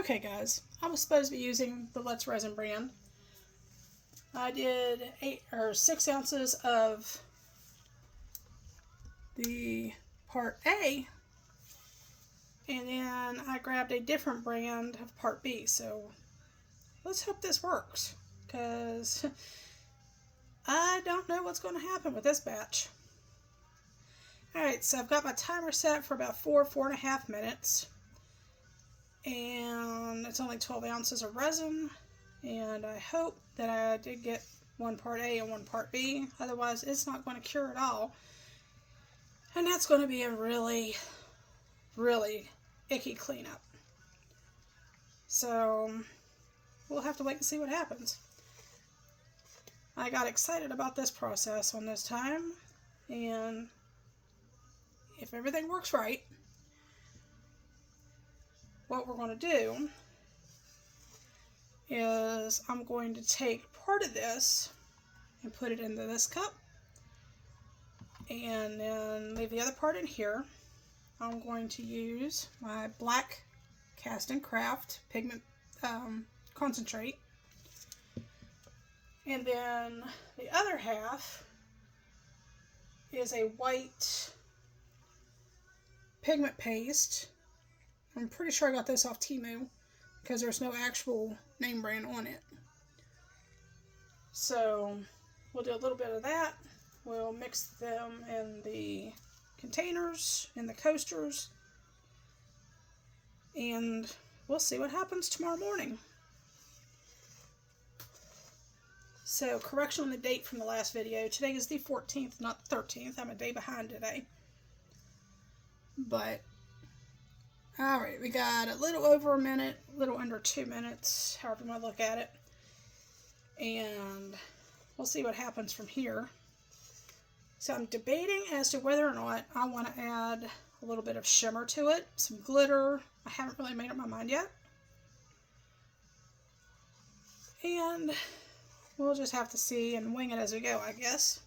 Okay guys, I was supposed to be using the Let's Resin brand. I did 6 ounces of the part A, and then I grabbed a different brand of part B. So let's hope this works, because I don't know what's going to happen with this batch. Alright, so I've got my timer set for about 4.5 minutes. And it's only 12 ounces of resin. And I hope that I did get one part A and one part B. Otherwise, it's not going to cure at all. And that's going to be a really, really icky cleanup. So we'll have to wait and see what happens. I got excited about this process on this time, and if everything works right, what we're going to do is I'm going to take part of this and put it into this cup, and then leave the other part in here. I'm going to use my black Cast and Craft pigment concentrate, and then the other half is a white pigment paste. I'm pretty sure I got this off Temu because there's no actual name brand on it. So we'll do a little bit of that. We'll mix them in the containers, in the coasters, and we'll see what happens tomorrow morning. So, correction on the date from the last video. Today is the 14th, not the 13th. I'm a day behind today. But, alright, we got a little over a minute, a little under 2 minutes, however you want to look at it. And we'll see what happens from here. So I'm debating as to whether or not I want to add a little bit of shimmer to it, some glitter. I haven't really made up my mind yet. And we'll just have to see and wing it as we go, I guess.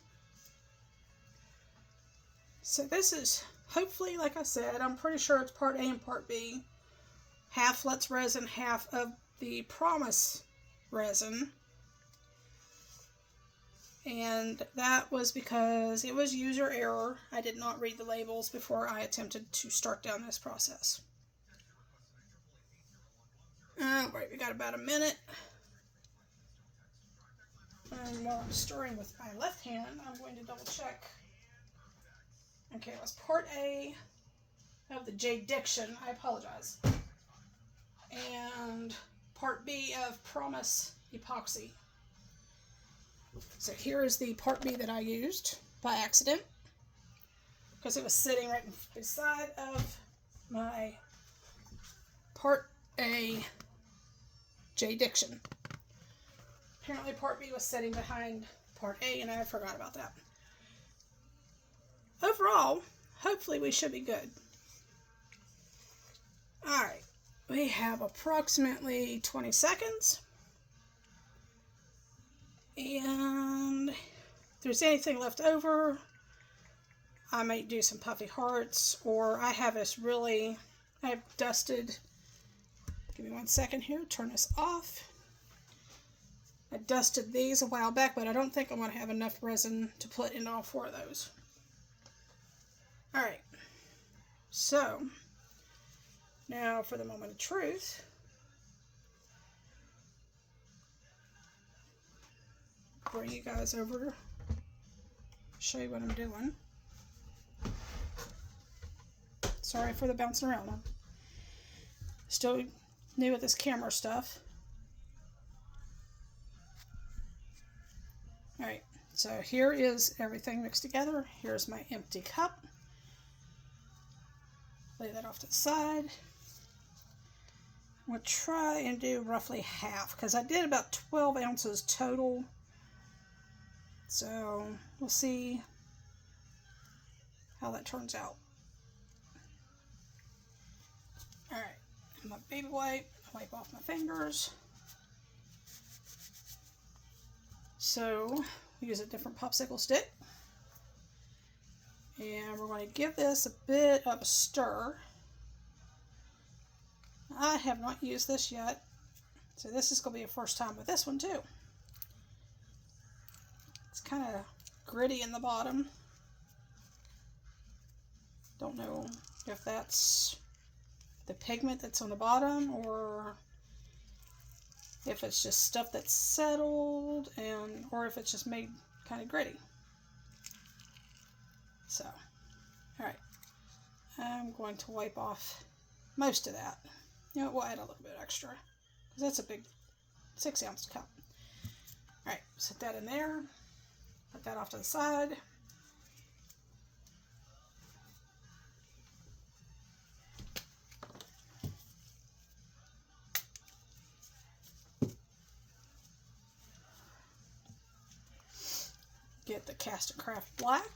So this is, hopefully, like I said, I'm pretty sure it's part A and part B. Half Let's Resin, half of the Promise resin. And that was because it was user error. I did not read the labels before I attempted to start down this process. Alright, we got about a minute. And while I'm stirring with my left hand, I'm going to double check. Okay, it was part A of the J-Diction. I apologize. And part B of Promise Epoxy. So here is the part B that I used by accident, because it was sitting right beside of my part A J-Diction. Apparently part B was sitting behind part A, and I forgot about that. Overall, hopefully we should be good. Alright, we have approximately 20 seconds. And if there's anything left over, I might do some puffy hearts, or I have this really, I've dusted, give me 1 second here, turn this off. I dusted these a while back, but I don't think I'm going to have enough resin to put in all 4 of those. Alright, so now for the moment of truth. Bring you guys over, show you what I'm doing. Sorry for the bouncing around. I'm still new with this camera stuff. Alright, so here is everything mixed together. Here's my empty cup. Lay that off to the side. I'm going to try and do roughly half, because I did about 12 ounces total. So we'll see how that turns out. Alright, my baby wipe off my fingers. So we use a different popsicle stick. And we're going to give this a bit of a stir. I have not used this yet, so this is going to be a first time with this one too. It's kind of gritty in the bottom. Don't know if that's the pigment that's on the bottom or if it's just stuff that's settled, or if it's just made kind of gritty. So, alright, I'm going to wipe off most of that. You know, we'll add a little bit extra, because that's a big 6-ounce cup. Alright, set that in there, put that off to the side. Get the Cast & Craft Black.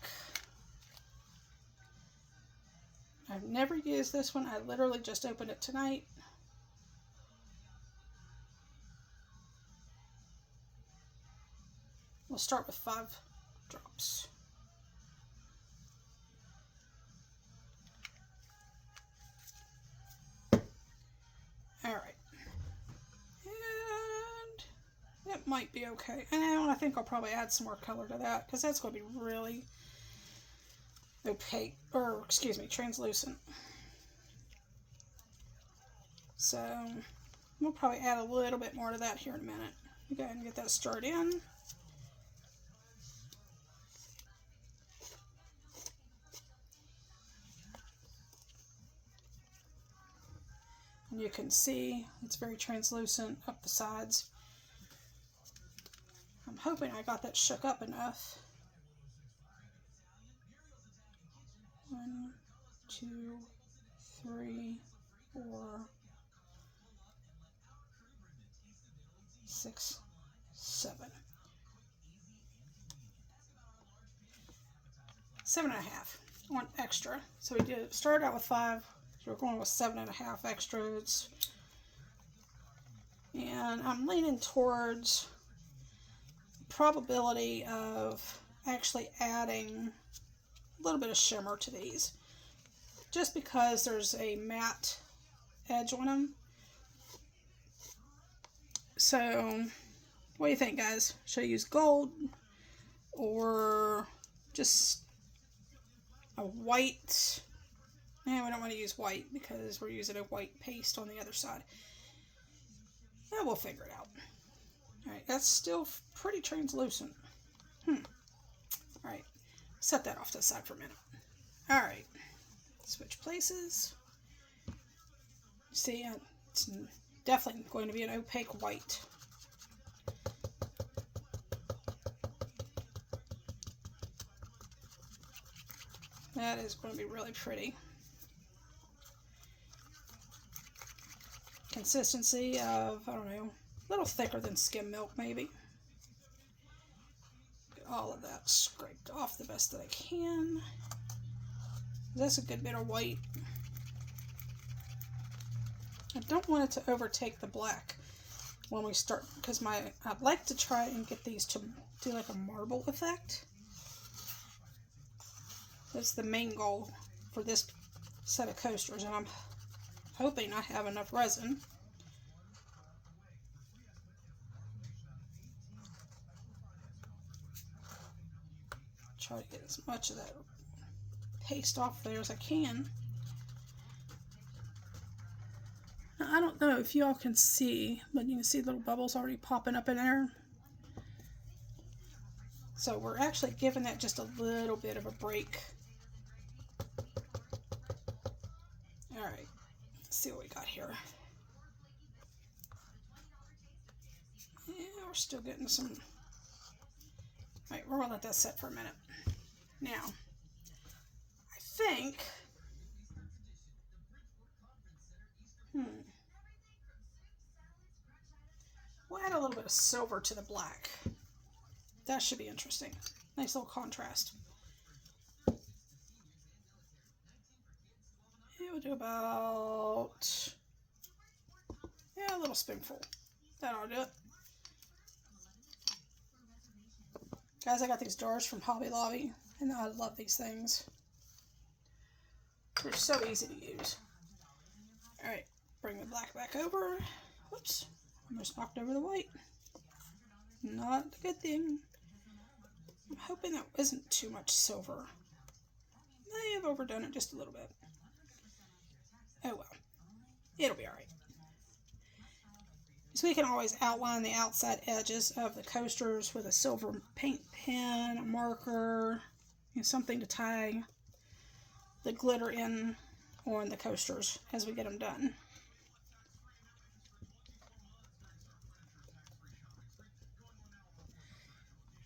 I've never used this one. I literally just opened it tonight. We'll start with 5 drops. Alright. And that might be okay. And I think I'll probably add some more color to that, because that's going to be really opaque, or excuse me, translucent. So we'll probably add a little bit more to that here in a minute. Go ahead and get that stirred in. And you can see it's very translucent up the sides. I'm hoping I got that shook up enough. 1, 2, 3, 4, 6, 7. 7.5. I want extra. So we started out with 5. So we're going with 7.5 extras. And I'm leaning towards probability of actually adding a little bit of shimmer to these, just because there's a matte edge on them. So what do you think, guys? Should I use gold or just a white? Yeah, we don't want to use white because we're using a white paste on the other side. Yeah, we'll figure it out. Alright, that's still pretty translucent. Alright, set that off to the side for a minute. Alright, switch places. See, it's definitely going to be an opaque white. That is going to be really pretty. Consistency of, I don't know, a little thicker than skim milk maybe. Get all of that scraped off the best that I can. That's a good bit of white. I don't want it to overtake the black when we start, because I'd like to try and get these to do like a marble effect. That's the main goal for this set of coasters, and I'm hoping I have enough resin. Try to get as much of that paste off there as I can. Now, I don't know if y'all can see, but you can see little bubbles already popping up in there. So we're actually giving that just a little bit of a break. Alright, let's see what we got here. Yeah, we're still getting some. Alright, we're going to let that set for a minute. Now, I think, we'll add a little bit of silver to the black. That should be interesting. Nice little contrast. Yeah, we'll do about, a little spoonful. That ought to do it. Guys, I got these jars from Hobby Lobby, and I love these things. They're so easy to use. Alright, bring the black back over. Whoops, almost knocked over the white. Not a good thing. I'm hoping that isn't too much silver. I have overdone it just a little bit. Oh well, it'll be alright. So we can always outline the outside edges of the coasters with a silver paint pen, a marker, something to tie the glitter in on the coasters as we get them done.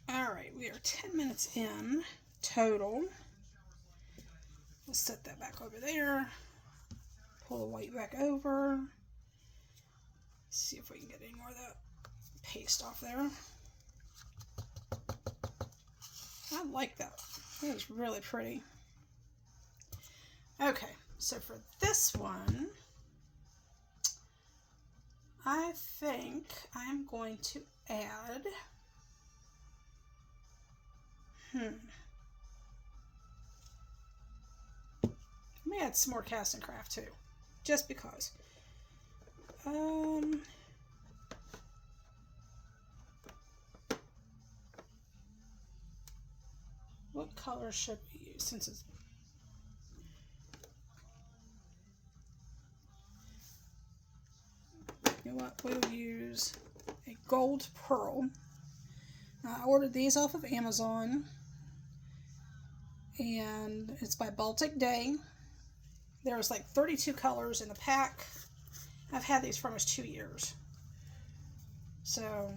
Alright, we are 10 minutes in total. Let's set that back over there. Pull the white back over. See if we can get any more of that paste off there. I like that. That is really pretty. Okay, so for this one, I think I'm going to add, let me add some more Cast and Craft too, just because. What color should we use since it's you know what, we'll use a gold pearl. Now, I ordered these off of Amazon and it's by Baltic Day. There was like 32 colors in the pack. I've had these for almost 2 years. So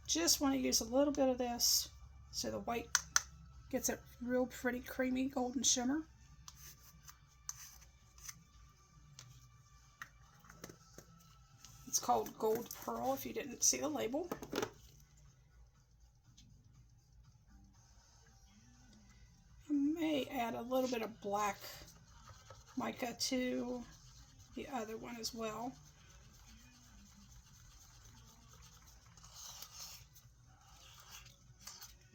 just want to use a little bit of this so the white gets a real pretty creamy golden shimmer. It's called Gold Pearl if you didn't see the label. I may add a little bit of black mica to the other one as well.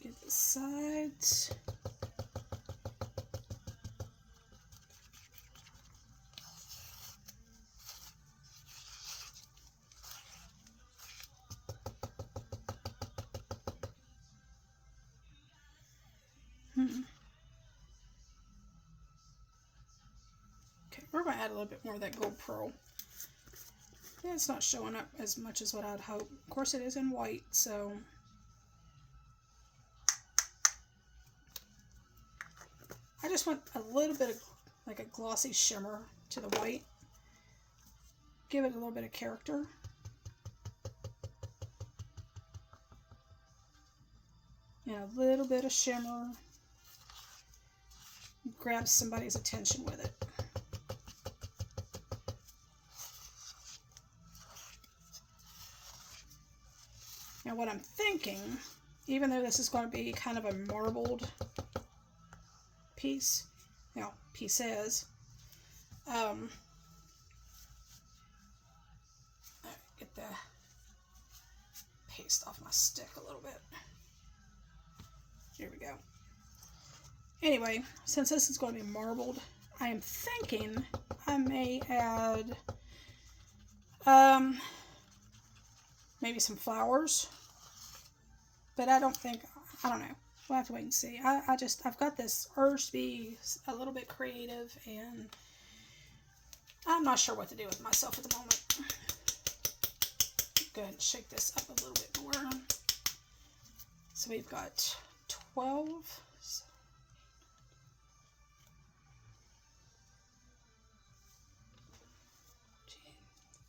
Get the sides. Okay, we're going to add a little bit more of that gold pearl. Yeah, it's not showing up as much as what I'd hope. Of course, it is in white, so I just want a little bit of like a glossy shimmer to the white. Give it a little bit of character. And a little bit of shimmer. Grab somebody's attention with it. Now what I'm thinking, even though this is going to be kind of a marbled piece, pieces, get the paste off my stick a little bit. Here we go. Anyway, since this is going to be marbled, I am thinking I may add maybe some flowers, but I don't know. We'll have to wait and see. I've got this urge to be a little bit creative, and I'm not sure what to do with myself at the moment. Go ahead and shake this up a little bit more. So we've got 12,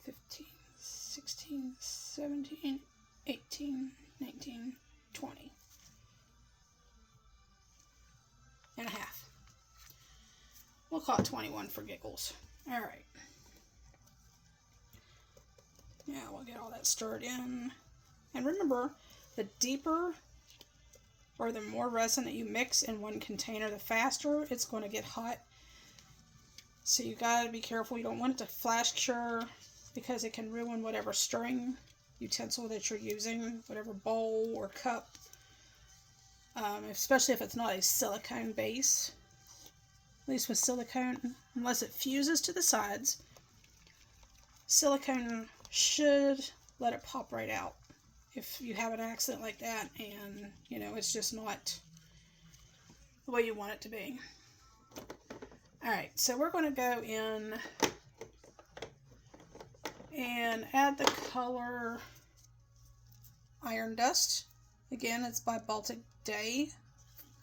15, 16, 17, 18, 19, 20 and a half. We'll call it 21 for giggles. All right. Yeah, we'll get all that stirred in. And remember, the deeper or the more resin that you mix in one container, the faster it's going to get hot. So you got to be careful. You don't want it to flash cure because it can ruin whatever stirring utensil that you're using, whatever bowl or cup, especially if it's not a silicone base. at least with silicone, unless it fuses to the sides, silicone should let it pop right out. If you have an accident like that and, you know, it's just not the way you want it to be. Alright, so we're going to go in and add the color Iron Dust. Again, it's by Baltic Day.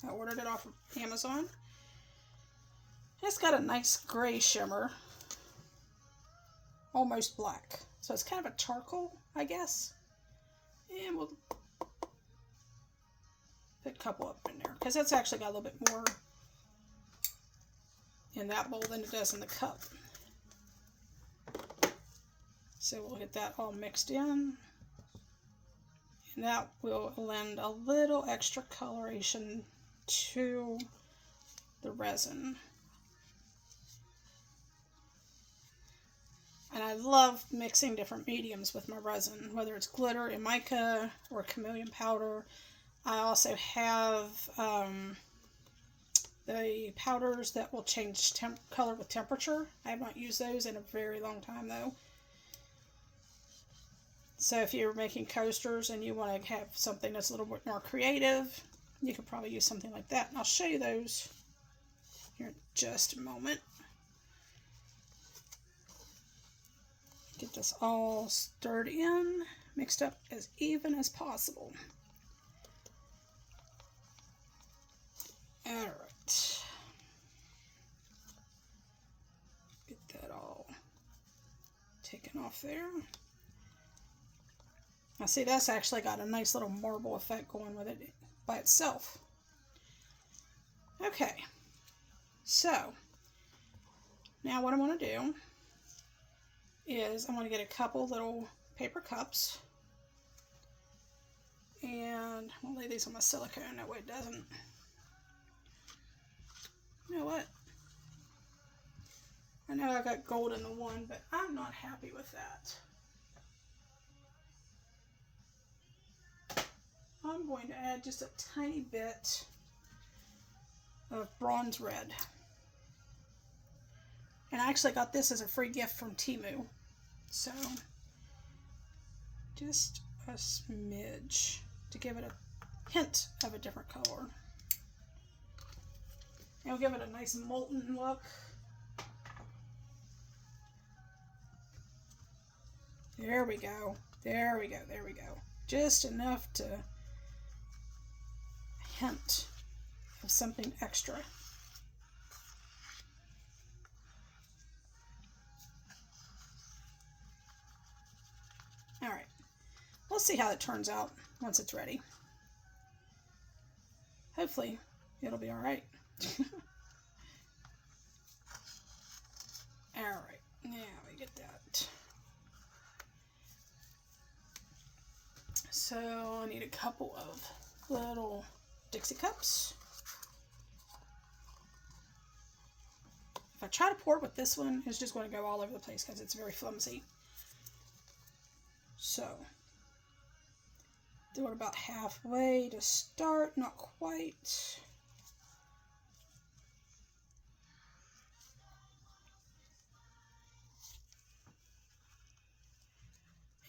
I ordered it off of Amazon. It's got a nice gray shimmer. Almost black. So it's kind of a charcoal, I guess. And we'll put a couple up in there, because that's actually got a little bit more in that bowl than it does in the cup. So we'll get that all mixed in. And that will lend a little extra coloration to the resin. And I love mixing different mediums with my resin, whether it's glitter and mica or chameleon powder. I also have the powders that will change color with temperature. I have not used those in a very long time though. So if you're making coasters and you want to have something that's a little bit more creative, you could probably use something like that. And I'll show you those here in just a moment. Get this all stirred in, mixed up as even as possible. Alright. Get that all taken off there. Now see, that's actually got a nice little marble effect going with it by itself. Okay, so now what I want to do is I want to get a couple little paper cups, and I'll lay these on my silicone, that way it doesn't. You know what? I know I got gold in the one, but I'm not happy with that. I'm going to add just a tiny bit of bronze red. And I actually got this as a free gift from Temu. So, just a smidge to give it a hint of a different color. It'll give it a nice molten look. There we go. There we go. There we go. Just enough to hint of something extra. Alright, we'll see how it turns out once it's ready. Hopefully it'll be alright. Alright, now we get that. So I need a couple of little Dixie cups. If I try to pour it with this one, it's just going to go all over the place because it's very flimsy. So, do it about halfway to start, not quite.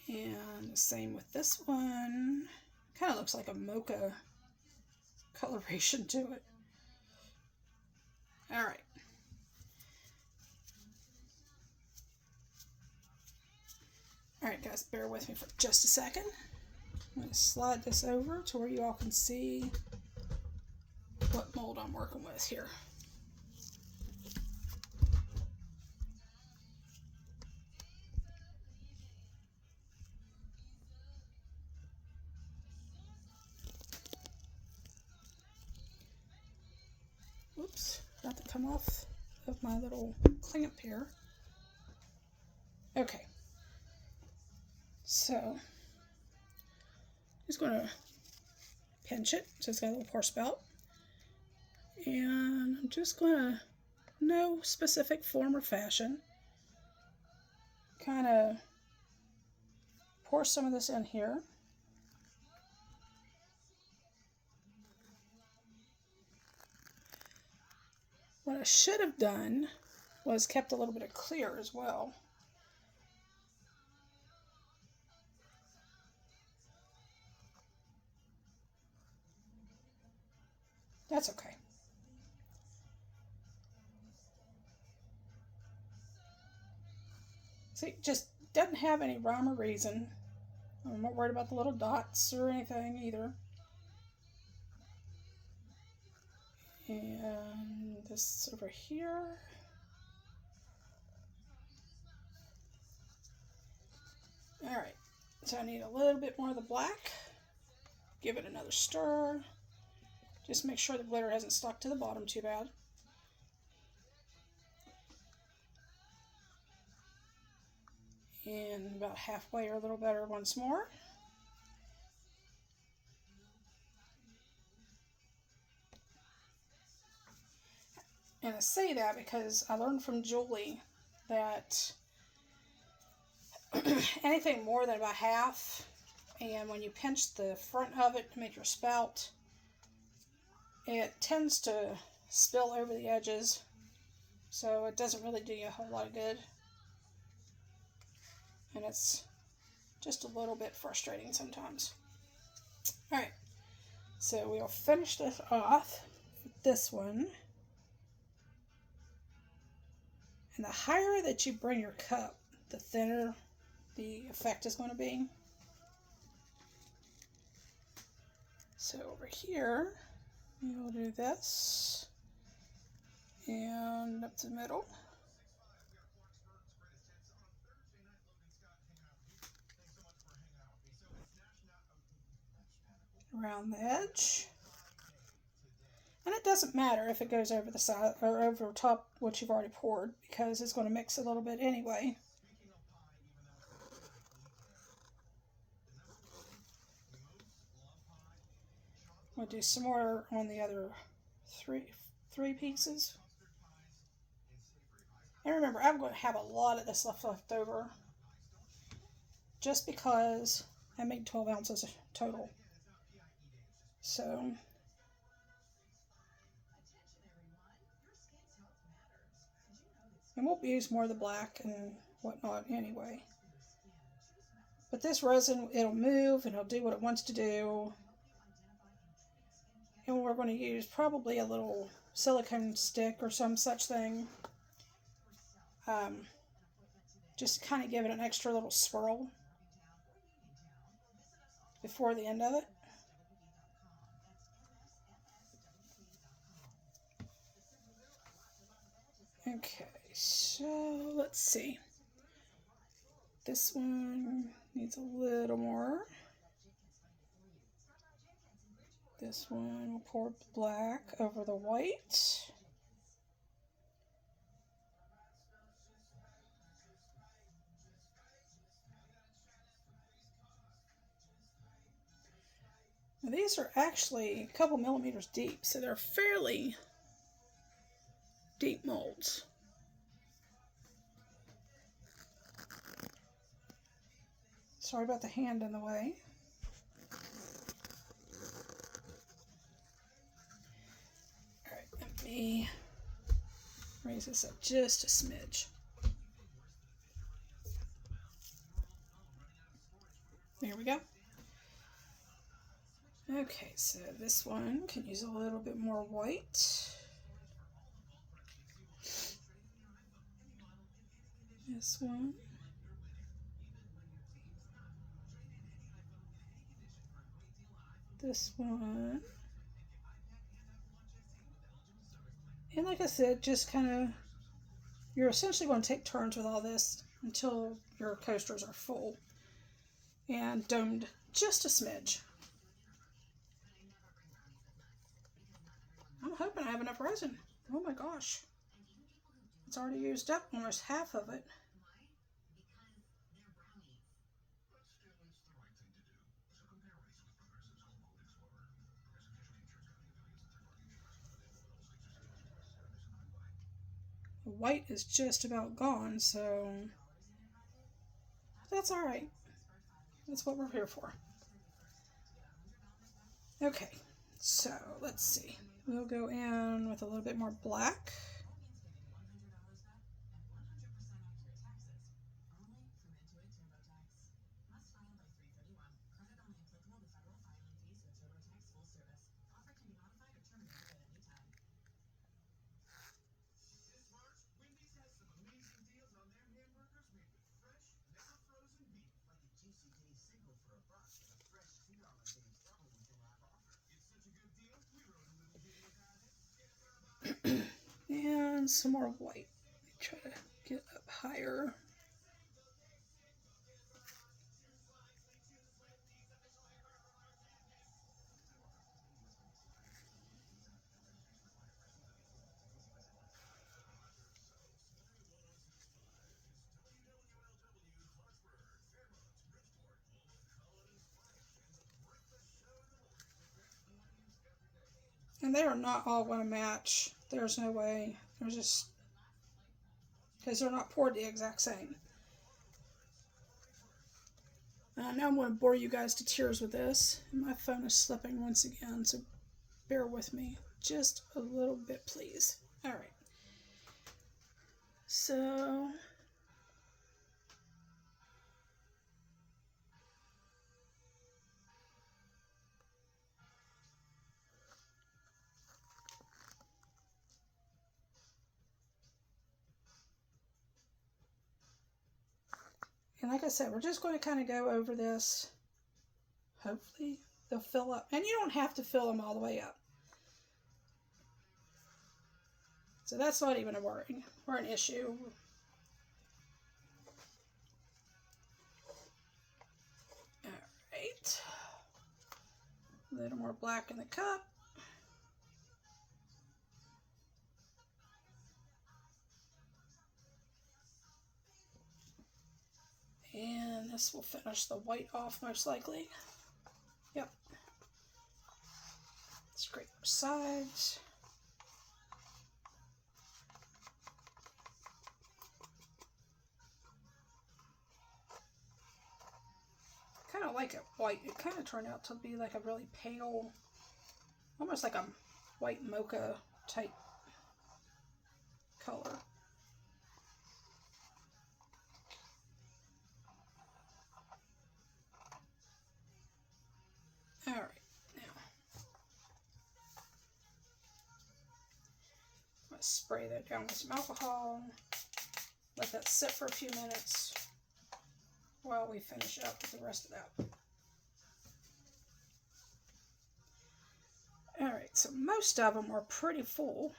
And the same with this one. Kind of looks like a mocha coloration to it. Alright. Alright guys, bear with me for just a second. I'm going to slide this over to where you all can see what mold I'm working with here. Oops, got to come off of my little clamp here. Okay. So, just going to pinch it so it's got a little pour spout. And I'm just going to, no specific form or fashion, kind of pour some of this in here. What I should have done was kept a little bit of clear as well. That's okay. See, just doesn't have any rhyme or reason. I'm not worried about the little dots or anything either. And this over here. Alright, so I need a little bit more of the black. Give it another stir. Just make sure the glitter hasn't stuck to the bottom too bad. And about halfway or a little better once more. And I say that because I learned from Julie that anything more than about half, and when you pinch the front of it to make your spout, it tends to spill over the edges, so it doesn't really do you a whole lot of good. And it's just a little bit frustrating sometimes. Alright, so we'll finish this off with this one. And the higher that you bring your cup, the thinner the effect is going to be. So over here, we'll do this, and up the middle. Around the edge. And it doesn't matter if it goes over the side or over top what you've already poured, because it's going to mix a little bit anyway. We'll do some more on the other three pieces. And remember, I'm going to have a lot of this left over, just because I made 12 ounces total. So and we'll use more of the black and whatnot anyway. But this resin, it'll move and it'll do what it wants to do. And we're going to use probably a little silicone stick or some such thing. Just to kind of give it an extra little swirl before the end of it. Okay, so let's see. This one needs a little more. This one will pour black over the white. Now these are actually a couple millimeters deep, so they're fairly deep molds. Sorry about the hand in the way. Alright, let me raise this up just a smidge. There we go. Okay, so this one can use a little bit more white. This one. This one. And like I said, just kind of, you're essentially going to take turns with all this until your coasters are full and domed just a smidge. I'm hoping I have enough resin. Oh my gosh. It's already used up almost half of it. The white is just about gone, so that's alright. That's what we're here for. Okay, so let's see. we'll go in with a little bit more black. And some more white. Try to get up higher. And they are not all going to match. There's no way. There's just, because they're not poured the exact same. And I know I'm going to bore you guys to tears with this. My phone is slipping once again, so bear with me just a little bit, please. All right. So and like I said, we're just going to kind of go over this. Hopefully they'll fill up. And you don't have to fill them all the way up. So that's not even a worry or an issue. All right. A little more black in the cup. And this will finish the white off most likely. Yep. Scrape our sides. Kind of like it white. It kind of turned out to be like a really pale, almost like a white mocha type color. All right, now I'm going to spray that down with some alcohol. Let that sit for a few minutes while we finish up with the rest of that. All right, so most of them are pretty full.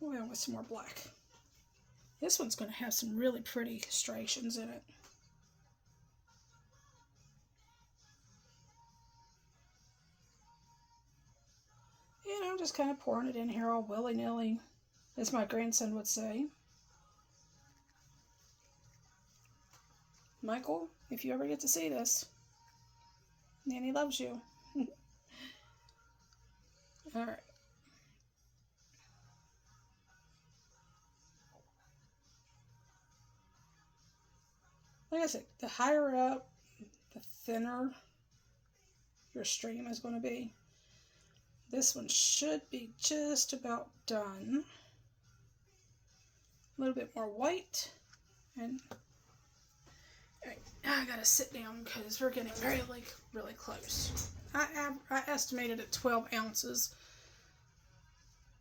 We'll go with some more black. This one's going to have some really pretty striations in it. And I'm just kind of pouring it in here all willy-nilly, as my grandson would say. Michael, if you ever get to see this, Nanny loves you. All right. Like I said, the higher up, the thinner your stream is going to be. This one should be just about done. A little bit more white. And all right, now I gotta sit down because we're getting really close. I estimated at 12 ounces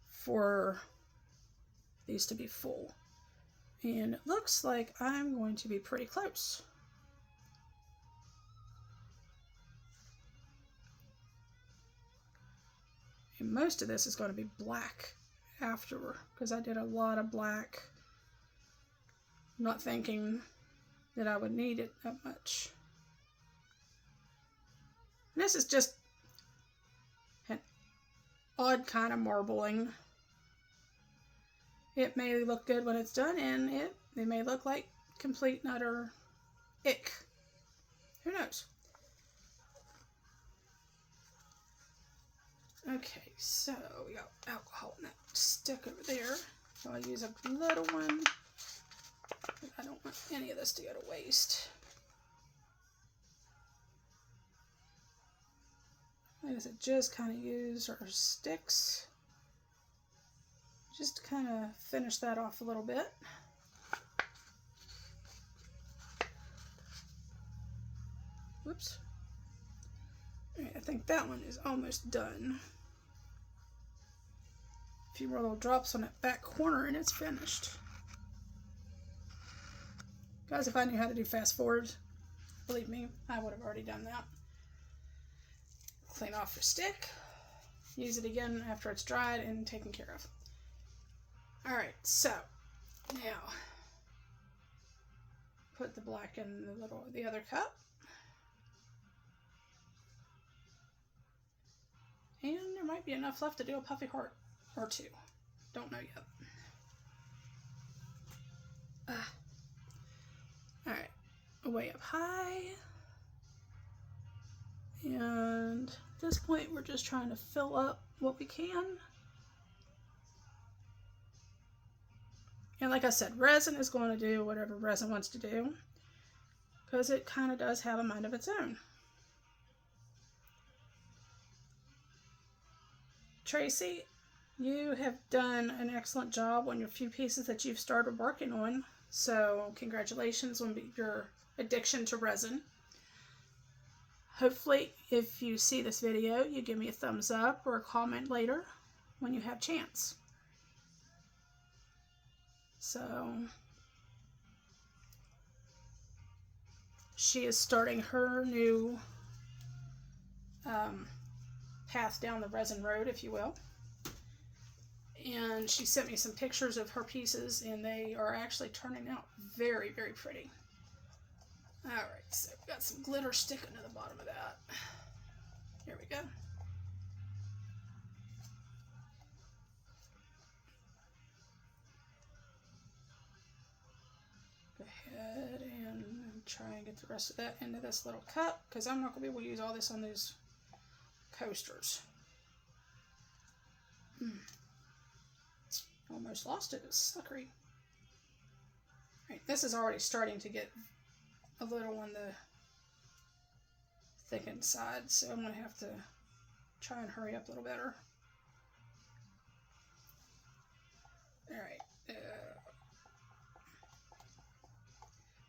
for these to be full. And it looks like I'm going to be pretty close. And most of this is going to be black after, because I did a lot of black, not thinking that I would need it that much. And this is just an odd kind of marbling. It may look good when it's done, and it may look like complete and utter ick. Who knows? Okay, so we got alcohol in that stick over there. So I'll use a little one. I don't want any of this to go to waste. like I said, just kind of use our sticks just to kind of finish that off a little bit. Whoops. All right, I think that one is almost done. A few more little drops on that back corner and it's finished. Guys, if I knew how to do fast forward, believe me, I would have already done that. Clean off your stick. Use it again after it's dried and taken care of. Alright, so now put the black in the other cup. And there might be enough left to do a puffy heart or two. Don't know yet. Alright, way up high. And at this point, we're just trying to fill up what we can. And like I said, resin is going to do whatever resin wants to do, because it kind of does have a mind of its own. Tracy, you have done an excellent job on your few pieces that you've started working on. So congratulations on your addiction to resin. Hopefully, if you see this video, you give me a thumbs up or a comment later when you have a chance. So, she is starting her new path down the resin road, if you will. And she sent me some pictures of her pieces, and they are actually turning out very, very pretty. Alright, so we've got some glitter sticking to the bottom of that. Here we go. Go ahead and try and get the rest of that into this little cup, because I'm not going to be able to use all this on those coasters. Almost lost it. It's slippery. Right, this is already starting to get a little on the thickened side, so I'm going to have to try and hurry up a little better. Alright.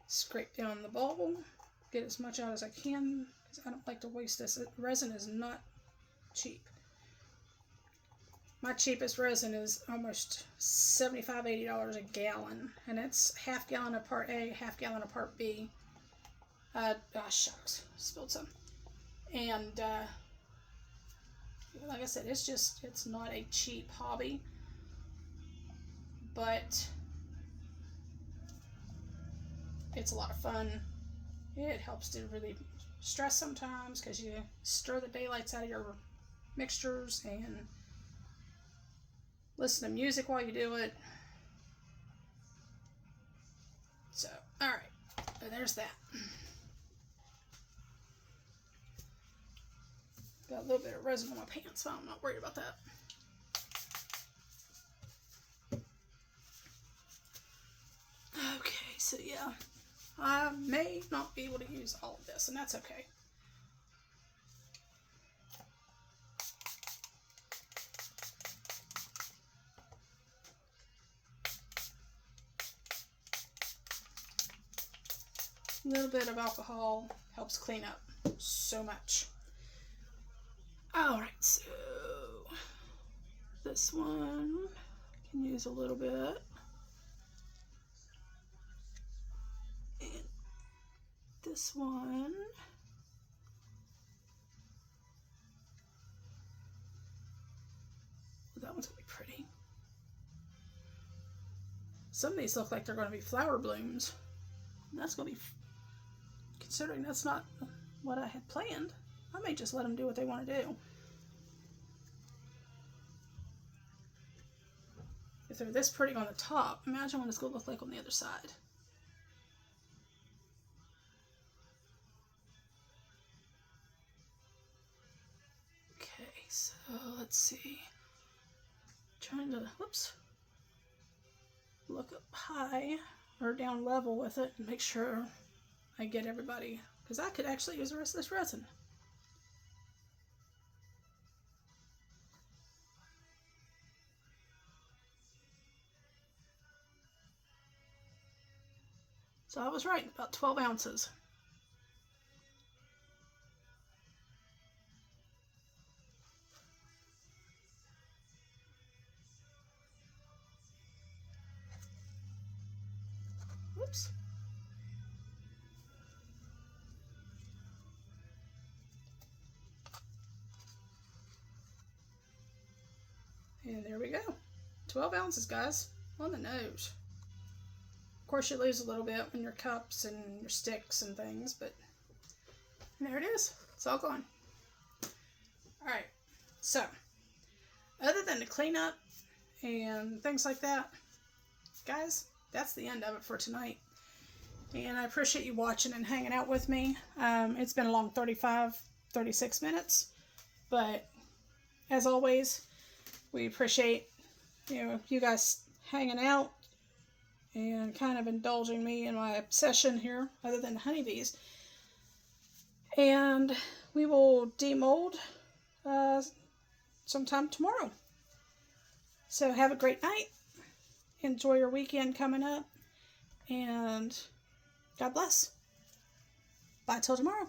Scrape down the bowl. Get as much out as I can, because I don't like to waste this. Resin is not cheap. My cheapest resin is almost $75, $80 a gallon, and it's half gallon of part A, half gallon of part B. Shucks, spilled some. And like I said, it's not a cheap hobby, but it's a lot of fun. It helps to relieve stress sometimes, because you stir the daylights out of your mixtures and listen to music while you do it. So, alright, so there's that. Got a little bit of resin on my pants, but I'm not worried about that. Okay, so yeah, I may not be able to use all of this, and that's okay. A little bit of alcohol helps clean up so much. Alright, so this one I can use a little bit. And this one. That one's going to be pretty. Some of these look like they're going to be flower blooms. That's going to be, considering that's not what I had planned, I may just let them do what they want to do. If they're this pretty on the top, imagine what it's going to look like on the other side. Okay, so let's see. Trying to, whoops, look up high or down level with it and make sure I get everybody, because I could actually use the rest of this resin. So I was right, about 12 ounces. Whoops. And there we go. 12 ounces, guys, on the nose. Of course, you lose a little bit in your cups and your sticks and things, but there it is. It's all gone. All right. So, other than the cleanup and things like that, guys, that's the end of it for tonight. And I appreciate you watching and hanging out with me. It's been a long 36 minutes, but as always, we appreciate you guys hanging out and kind of indulging me in my obsession here, other than the honeybees. And we will demold sometime tomorrow. So have a great night. Enjoy your weekend coming up. And God bless. Bye till tomorrow.